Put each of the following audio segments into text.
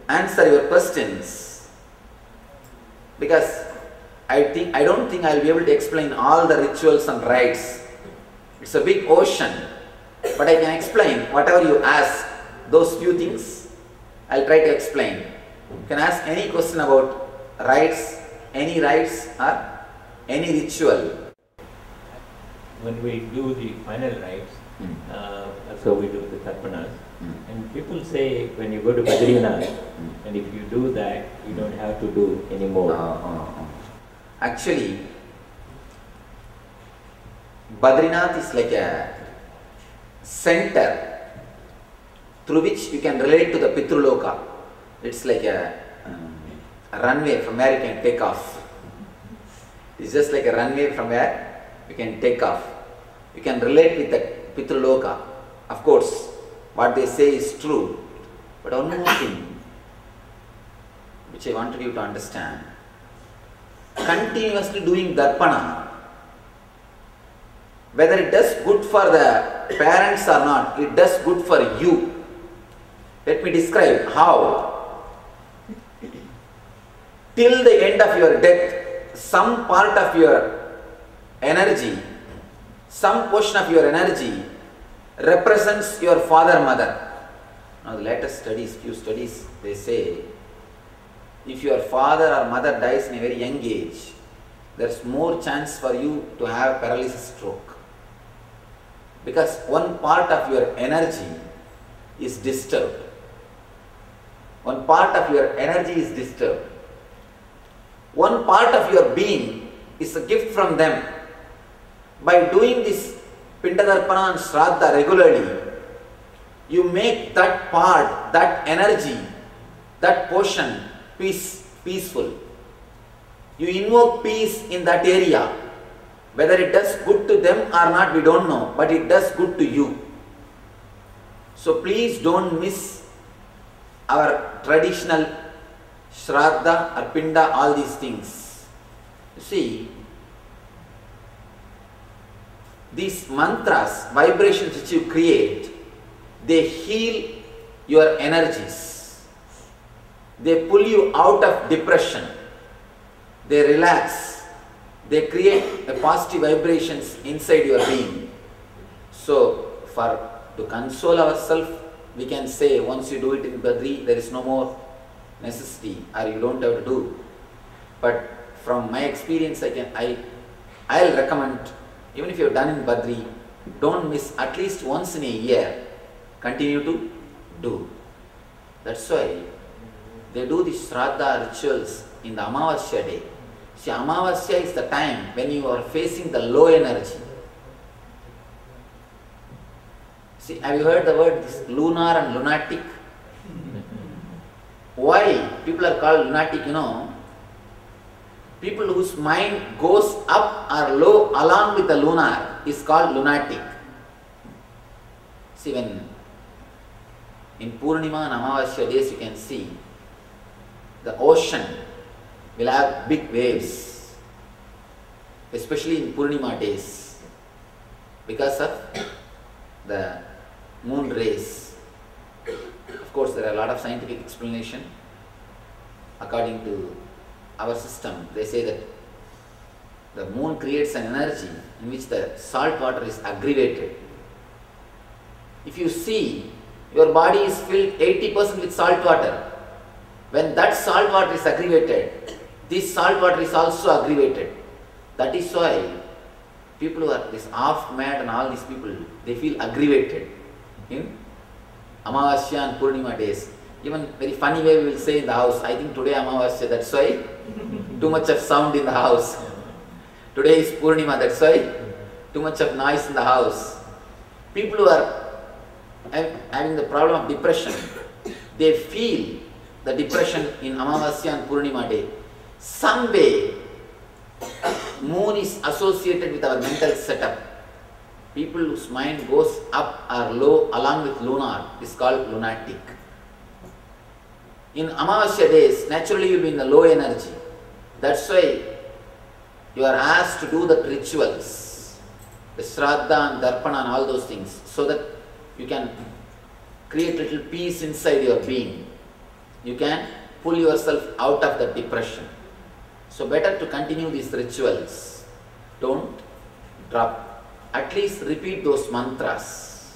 answer your questions, because I don't think I'll be able to explain all the rituals and rites. It's a big ocean, but I can explain whatever you ask. Those few things I'll try to explain. You can ask any question about rites, any rites or any ritual. When we do the final rites, so we do the tarpanas, and people say when you go to Badrinath, and if you do that, you don't have to do anymore. Actually, Badrinath is like a center through which you can relate to the Pitruloka. It's like a runway from where you can take off. It's just like a runway from where you can take off. You can relate with the Pitruloka. Of course, what they say is true. But one more thing which I wanted you to understand. Continuously doing darpana, whether it does good for the parents or not, it does good for you. Let me describe how. Till the end of your death, some part of your energy, some portion of your energy represents your father, mother. Now the latest studies, few studies, they say, if your father or mother dies in a very young age, there's more chance for you to have paralysis stroke. Because one part of your energy is disturbed. One part of your energy is disturbed. One part of your being is a gift from them. By doing this Pindadarpana and Shraddha regularly, you make that part, that energy, that portion peaceful. You invoke peace in that area. Whether it does good to them or not, we don't know, but it does good to you. So please don't miss our traditional Shraddha or Pinda, all these things. You see, these mantras, vibrations which you create, they heal your energies. They pull you out of depression. They relax. They create a positive vibrations inside your being. So, to console ourselves, we can say once you do it in Badri, there is no more necessity, or you don't have to do. But from my experience, I'll recommend, even if you have done in Badri, don't miss at least once in a year. Continue to do. That's why they do the Shraddha rituals in the Amavasya day. See, Amavasya is the time when you are facing the low energy. See, have you heard the word this lunar and lunatic? Why people are called lunatic, you know? People whose mind goes up or low along with the lunar is called lunatic. See, when in Purnima and Amavasya days you can see the ocean will have big waves, especially in Purnima days, because of the moon rays. Of course, there are a lot of scientific explanation. According to our system, they say that the moon creates an energy in which the salt water is aggravated. If you see, your body is filled 80% with salt water. When that salt water is aggravated, this salt water is also aggravated. That is why people who are this half mad and all these people, they feel aggravated in Amavasya and Purnima days. Even very funny way we will say in the house, I think today Amavasya, that's why too much of sound in the house. Today is Purnima, that's why too much of noise in the house. People who are having the problem of depression, they feel the depression in Amavasya and Purnima day. Some way, moon is associated with our mental setup. People whose mind goes up or low along with lunar is called lunatic. In Amavasya days, naturally you will be in the low energy. That's why you are asked to do the rituals, the Shraddha and Darpana and all those things, so that you can create little peace inside your being. you can pull yourself out of the depression. So better to continue these rituals. Don't drop. At least repeat those mantras.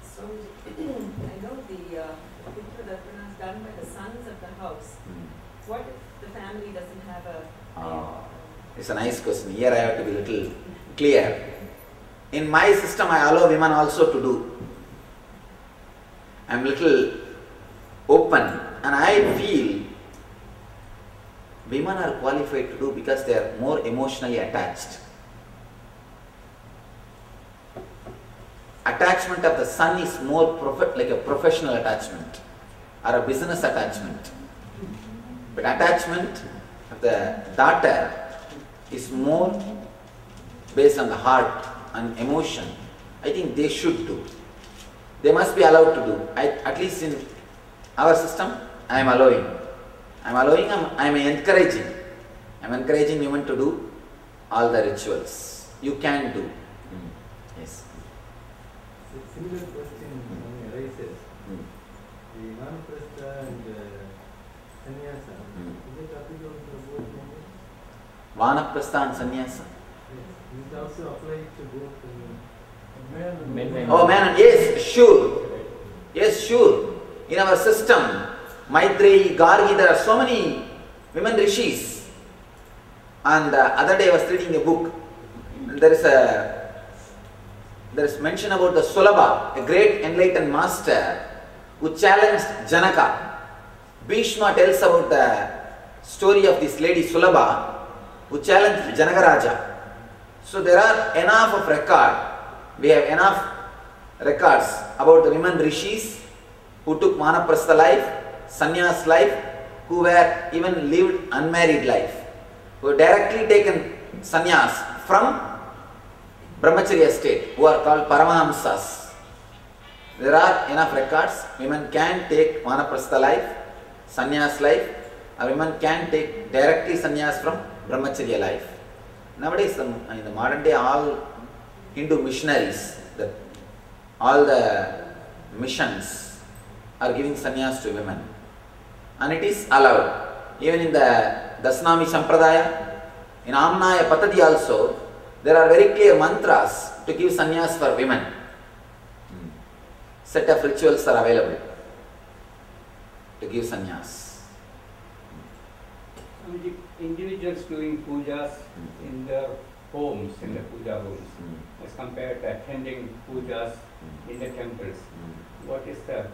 So I know the Pitra Darpana is done by the sons of the house. What if the family doesn't have a... It's a nice question. Here I have to be a little clear. In my system, I allow women also to do. I'm little open, and I feel women are qualified to do because they are more emotionally attached. Attachment of the son is more like a professional attachment or a business attachment. But attachment of the daughter is more based on the heart and emotion. I think they should do. They must be allowed to do. At least in our system, I am allowing. I am encouraging. I am encouraging women to do all the rituals. You can do. Yes. A similar question arises. The Vanaprastha and Sannyasa, is it applicable for both men? Vanaprastha and Sannyasa. Is it also applied to both men? Oh man, yes, sure. Yes, sure. In our system, Maitreyi, Gargi, there are so many women rishis. And the other day I was reading a book. And there is mention about the Sulabha, a great enlightened master who challenged Janaka. Bhishma tells about the story of this lady Sulabha who challenged Janaka Raja. So there are enough of record. We have enough records about the women rishis who took Vanaprastha life, Sannyas life, who were even lived unmarried life, who were directly taken sannyas from Brahmacharya state, who are called Paramahamsas. There are enough records. Women can take Vanaprastha life, Sannyas life, or women can take directly sannyas from Brahmacharya life. Nowadays, in the modern day, all Hindu missionaries, all the missions are giving sannyas to women. And it is allowed. Even in the Dasnami Sampradaya, in Amnaya Patadi also, there are very clear mantras to give sannyas for women. Set of rituals are available to give sannyas. Individuals doing pujas in their homes, in the puja homes, as compared to attending pujas in the temples. What is the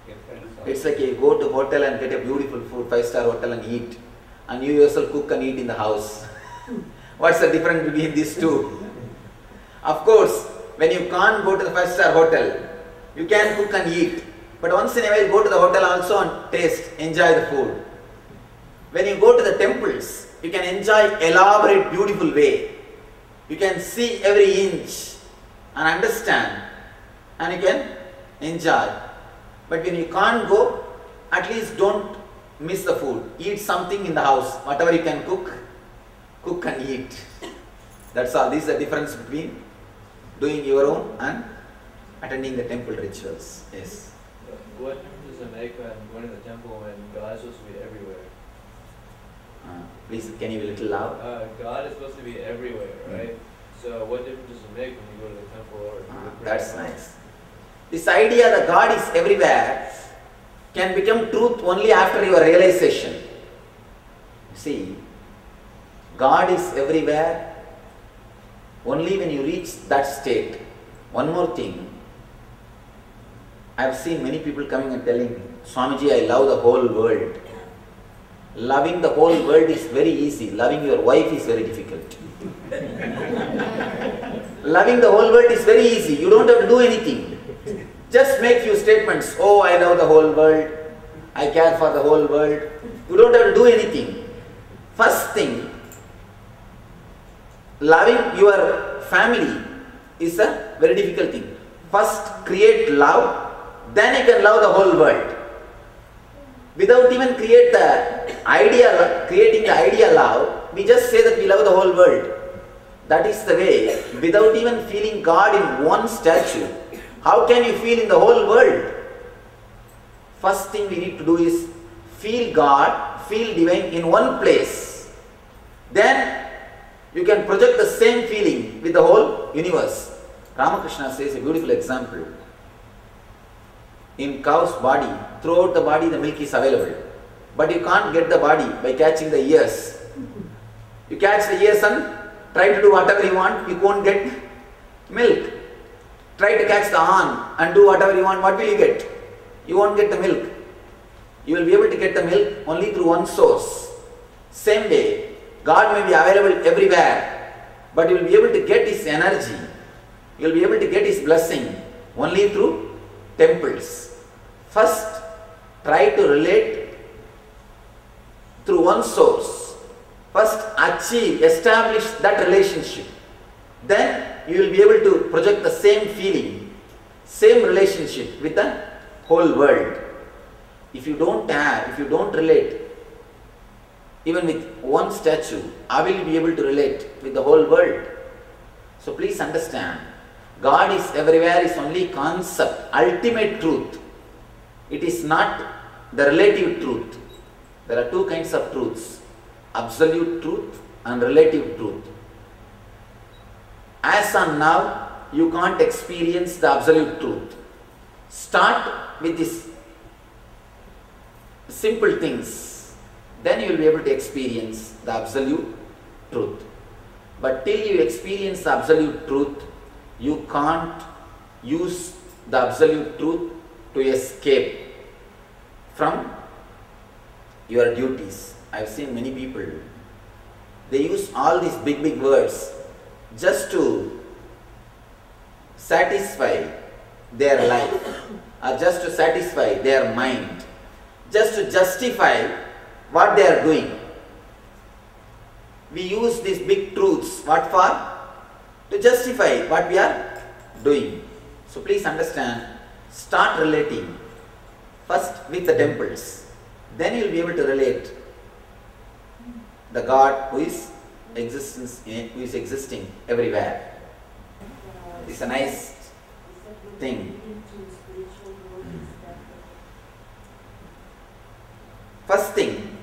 difference? It's like you go to hotel and get a beautiful food, 5-star hotel and eat, and you yourself cook and eat in the house. What's the difference between these two? Of course, when you can't go to the 5-star hotel, you can cook and eat. But once in a while, go to the hotel also and taste, enjoy the food. When you go to the temples, you can enjoy elaborate, beautiful way. You can see every inch and understand, and you can enjoy. But when you can't go, at least don't miss the food. Eat something in the house, whatever you can cook, cook and eat. That's all. This is the difference between doing your own and attending the temple rituals. Yes. What difference does it make when going to the temple when God is supposed to be everywhere? Please, can you be a little loud? God is supposed to be everywhere, right? So what difference does it make when you go to the temple or that's nice. This idea that God is everywhere can become truth only after your realization. See, God is everywhere only when you reach that state. One more thing. I have seen many people coming and telling me, Swamiji, I love the whole world. Loving the whole world is very easy. Loving your wife is very difficult. Loving the whole world is very easy. You don't have to do anything. Just make few statements. Oh, I love the whole world. I care for the whole world. You don't have to do anything. First thing, loving your family is a very difficult thing. First, create love, then you can love the whole world. Without even creating the idea love, we just say that we love the whole world. That is the way. Without even feeling God in one statue, how can you feel in the whole world? first thing we need to do is feel God, feel divine in one place. Then you can project the same feeling with the whole universe. Ramakrishna says a beautiful example. In cow's body, throughout the body the milk is available. But you can't get the body by catching the ears. You catch the ears and try to do whatever you want, you won't get milk. Try to catch the arm and do whatever you want, what will you get? You won't get the milk. You will be able to get the milk only through one source. Same way, God may be available everywhere, but you will be able to get His energy, you will be able to get His blessing only through temples. First, try to relate through one source. First, establish that relationship. Then you will be able to project the same feeling, same relationship with the whole world. If you don't relate, even with one statue, I will be able to relate with the whole world. So please understand, God is everywhere is only concept, ultimate truth. It is not the relative truth. There are two kinds of truths, absolute truth and relative truth. As on now, you can't experience the absolute truth. Start with these simple things, then you will be able to experience the absolute truth. But till you experience the absolute truth, you can't use the absolute truth to escape from your duties. I've seen many people, they use all these big words just to satisfy their life or just to satisfy their mind, just to justify what they are doing. We use these big truths, what for? To justify what we are doing. So please understand, start relating first with the temples, then you will be able to relate the God who is existing everywhere. It's a nice thing. First thing,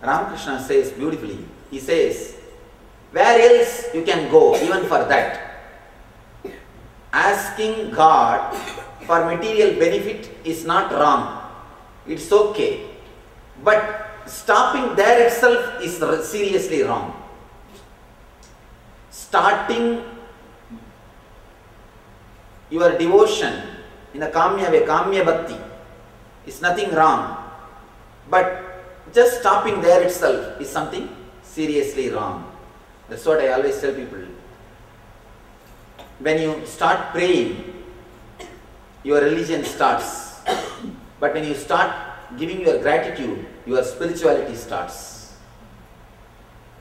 Ramakrishna says beautifully, he says, where else you can go even for that? Asking God for material benefit is not wrong, it's okay. But stopping there itself is seriously wrong. Starting your devotion in a Kamya way, Kamya Bhakti, is nothing wrong. But just stopping there itself is something seriously wrong. That's what I always tell people. When you start praying, your religion starts. But when you start giving your gratitude, your spirituality starts.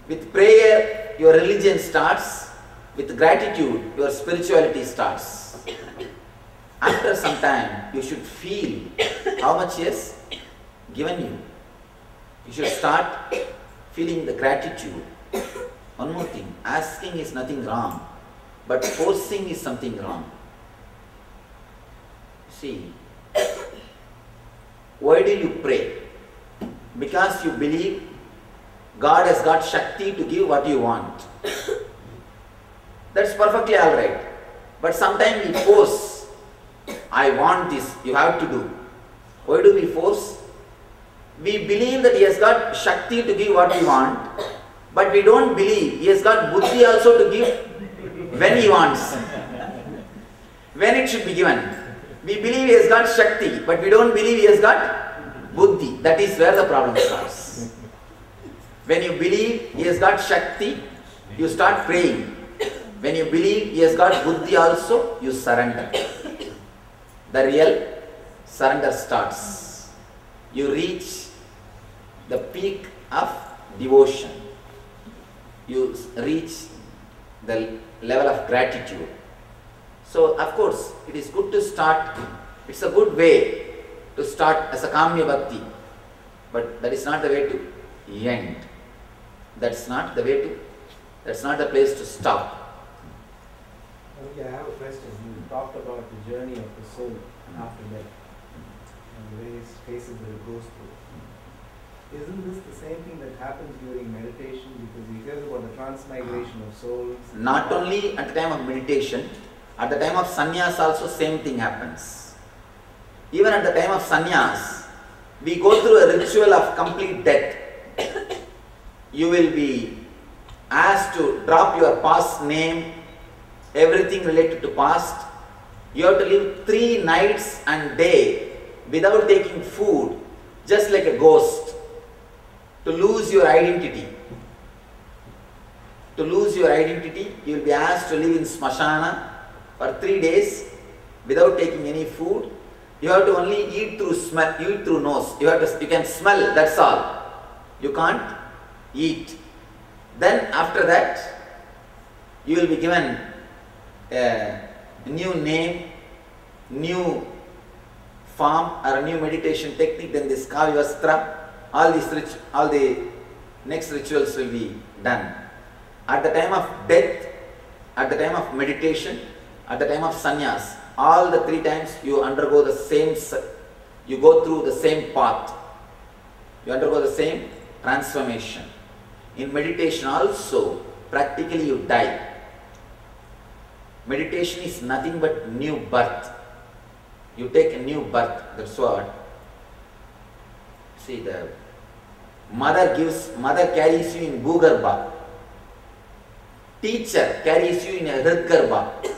With prayer, your religion starts. With gratitude, your spirituality starts. After some time, you should feel how much He has given you. You should start feeling the gratitude. One more thing, asking is nothing wrong, but forcing is something wrong. See, why do you pray? Because you believe God has got Shakti to give what you want. That's perfectly alright. But sometimes we force, I want this, you have to do. Why do we force? We believe that He has got Shakti to give what we want, but we don't believe He has got Buddhi also to give when He wants, when it should be given. We believe He has got Shakti, but we don't believe He has got Buddhi. That is where the problem starts. When you believe He has got Shakti, you start praying. When you believe He has got Buddhi also, you surrender. The real surrender starts. You reach the peak of devotion. You reach the level of gratitude. So, of course, it is good to start, it's a good way to start as a Kamya Bhakti, but that is not the way to end. That's not the way to, that's not the place to stop. Okay, I have a question. You talked about the journey of the soul after death. and the various phases that it goes through. Isn't this the same thing that happens during meditation? Because we hear about the transmigration of souls. Not only at the time of meditation, at the time of sannyas also same thing happens. Even at the time of sannyas, we go through a ritual of complete death. You will be asked to drop your past name, everything related to past. You have to live 3 nights and day without taking food, just like a ghost, to lose your identity. To lose your identity, you will be asked to live in smashana for 3 days without taking any food. You have to only eat through smell, eat through nose. You can smell, that's all. You can't eat. Then after that, you will be given a new name, new form or a new meditation technique. Then this Kavyastra, all the next rituals will be done. At the time of death, at the time of meditation, at the time of sannyas, all the 3 times you undergo the same, you go through the same path. You undergo the same transformation. In meditation also, practically you die. Meditation is nothing but new birth. You take a new birth, that's what. See, the mother carries you in Bhugarbha. Teacher carries you in a Hridgarbha.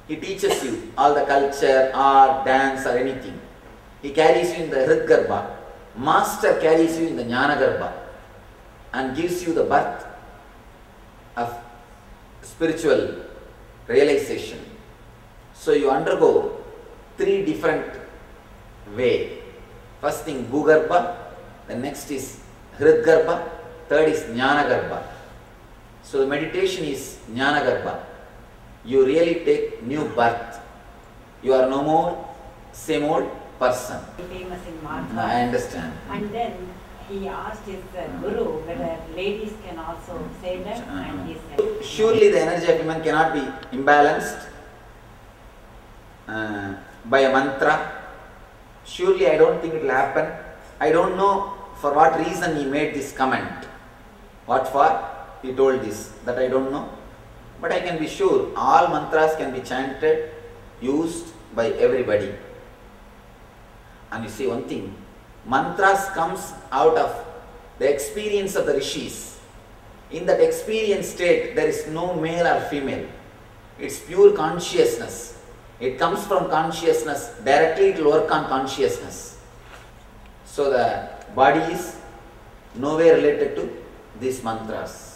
He teaches you all the culture, art, dance or anything. He carries you in the Hridgarbha. Master carries you in the Jnanagarbha and gives you the birth of spiritual realization. So you undergo 3 different ways. First thing Bhugarbha, the next is Hridgarbha, third is Jnanagarbha. So the meditation is Jnanagarbha. You really take new birth. You are no more same old person. Famous in Martha. I understand. And then he asked his guru whether ladies can also say that, and he said. Surely the energy of women cannot be imbalanced by a mantra. Surely I don't think it will happen. I don't know for what reason he made this comment. What for he told this, that I don't know. But I can be sure all mantras can be chanted, used by everybody. And you see one thing, mantras comes out of the experience of the rishis. In that experience state, there is no male or female. It's pure consciousness. It comes from consciousness. Directly it will work on consciousness. So the body is nowhere related to these mantras.